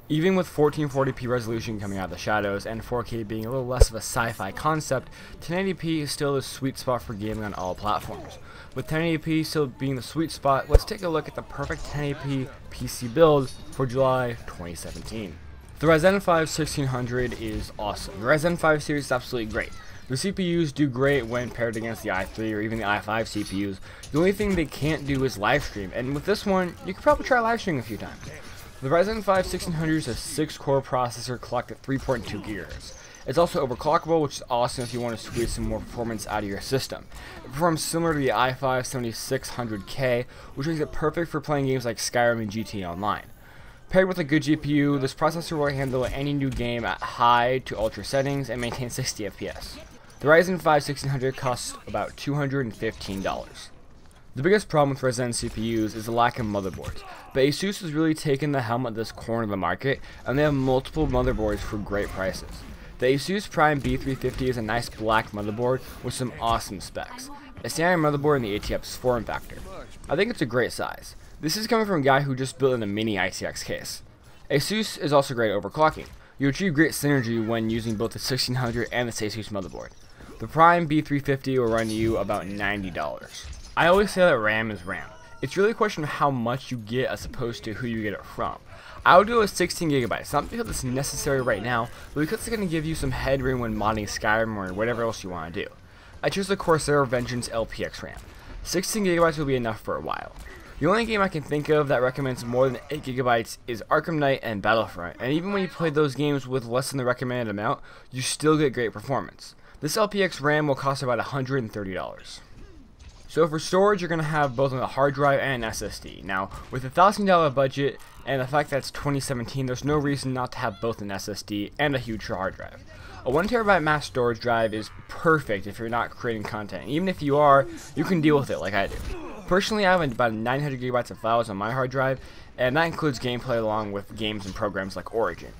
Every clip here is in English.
Even with 1440p resolution coming out of the shadows and 4K being a little less of a sci-fi concept, 1080p is still the sweet spot for gaming on all platforms. With 1080p still being the sweet spot, let's take a look at the perfect 1080p PC build for July 2017. The Ryzen 5 1600 is awesome. The Ryzen 5 series is absolutely great. The CPUs do great when paired against the i3 or even the i5 CPUs. The only thing they can't do is live stream, and with this one, you could probably try live streaming a few times. The Ryzen 5 1600 is a 6-core processor clocked at 3.2 GHz. It's also overclockable, which is awesome if you want to squeeze some more performance out of your system. It performs similar to the i5 7600K, which makes it perfect for playing games like Skyrim and GTA Online. Paired with a good GPU, this processor will handle any new game at high to ultra settings and maintain 60 FPS. The Ryzen 5 1600 costs about $215. The biggest problem with Ryzen CPUs is the lack of motherboards, but ASUS has really taken the helm at this corner of the market, and they have multiple motherboards for great prices. The ASUS Prime B350 is a nice black motherboard with some awesome specs. A standard motherboard in the ATX form factor. I think it's a great size. This is coming from a guy who just built in a mini ITX case. ASUS is also great at overclocking. You achieve great synergy when using both the 1600 and the ASUS motherboard. The Prime B350 will run you about $90. I always say that RAM is RAM. It's really a question of how much you get as opposed to who you get it from. I would go with 16 gigabytes, not because it's necessary right now, but because it's going to give you some headroom when modding Skyrim or whatever else you want to do. I chose the Corsair Vengeance LPX RAM. 16 gigabytes will be enough for a while. The only game I can think of that recommends more than 8 gigabytes is Arkham Knight and Battlefront, and even when you play those games with less than the recommended amount, you still get great performance. This LPX RAM will cost about $130. So for storage, you're going to have both a hard drive and an SSD. Now, with a $1,000 budget and the fact that it's 2017, there's no reason not to have both an SSD and a huge hard drive. A 1TB mass storage drive is perfect if you're not creating content. Even if you are, you can deal with it like I do. Personally, I have about 900 gigabytes of files on my hard drive, and that includes gameplay along with games and programs like Origin.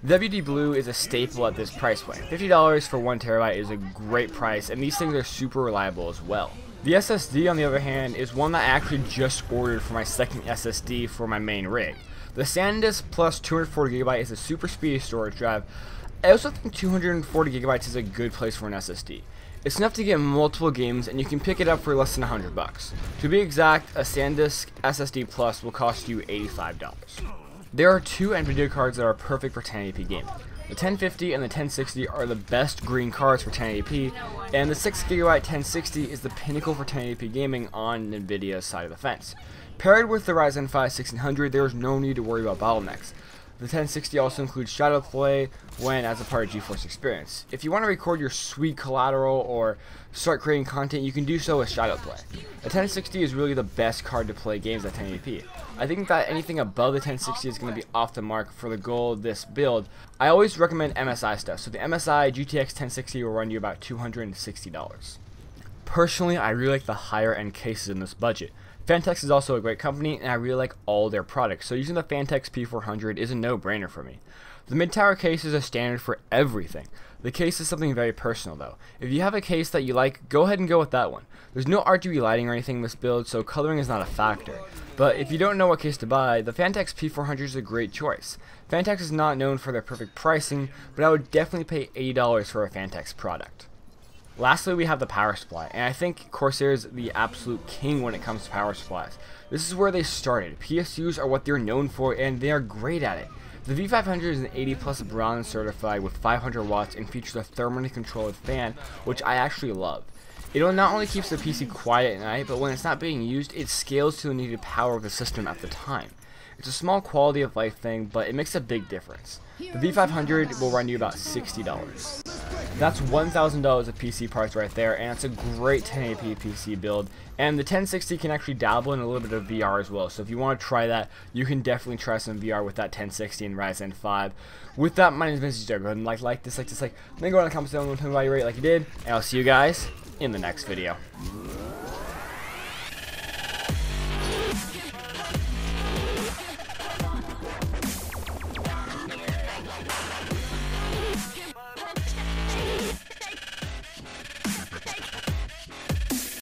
WD Blue is a staple at this price point. $50 for 1TB is a great price, and these things are super reliable as well. The SSD, on the other hand, is one that I actually just ordered for my second SSD for my main rig. The SanDisk Plus 240GB is a super speedy storage drive. I also think 240GB is a good place for an SSD. It's enough to get multiple games, and you can pick it up for less than $100. To be exact, a SanDisk SSD Plus will cost you $85. There are two Nvidia cards that are perfect for 1080p gaming. The 1050 and the 1060 are the best green cards for 1080p, and the 6GB 1060 is the pinnacle for 1080p gaming on Nvidia's side of the fence. Paired with the Ryzen 5 1600, there is no need to worry about bottlenecks. The 1060 also includes shadow play when as a part of GeForce Experience. If you want to record your sweet collateral or start creating content, you can do so with shadow play. The 1060 is really the best card to play games at 1080p. I think that anything above the 1060 is going to be off the mark for the goal of this build. I always recommend MSI stuff, so the MSI GTX 1060 will run you about $260. Personally, I really like the higher end cases in this budget. Fantex is also a great company, and I really like all their products, so using the Fantex P400 is a no-brainer for me. The mid-tower case is a standard for everything. The case is something very personal though. If you have a case that you like, go ahead and go with that one. There's no RGB lighting or anything in this build, so coloring is not a factor. But if you don't know what case to buy, the Fantex P400 is a great choice. Fantex is not known for their perfect pricing, but I would definitely pay $80 for a Fantex product. Lastly, we have the power supply, and I think Corsair is the absolute king when it comes to power supplies. This is where they started. PSUs are what they're known for, and they are great at it. The V500 is an 80 plus bronze certified with 500 watts and features a thermally controlled fan, which I actually love. It not only keeps the PC quiet at night, but when it's not being used, it scales to the needed power of the system at the time. It's a small quality of life thing, but it makes a big difference. The V500 will run you about $60. That's $1,000 of PC parts right there, and it's a great 1080p PC build. And the 1060 can actually dabble in a little bit of VR as well, so if you want to try that, you can definitely try some VR with that 1060 and Ryzen 5. With that, my name is Vince. Go ahead and like, dislike, then go in the comments down and tell me why you rate it like you did, and I'll see you guys in the next video.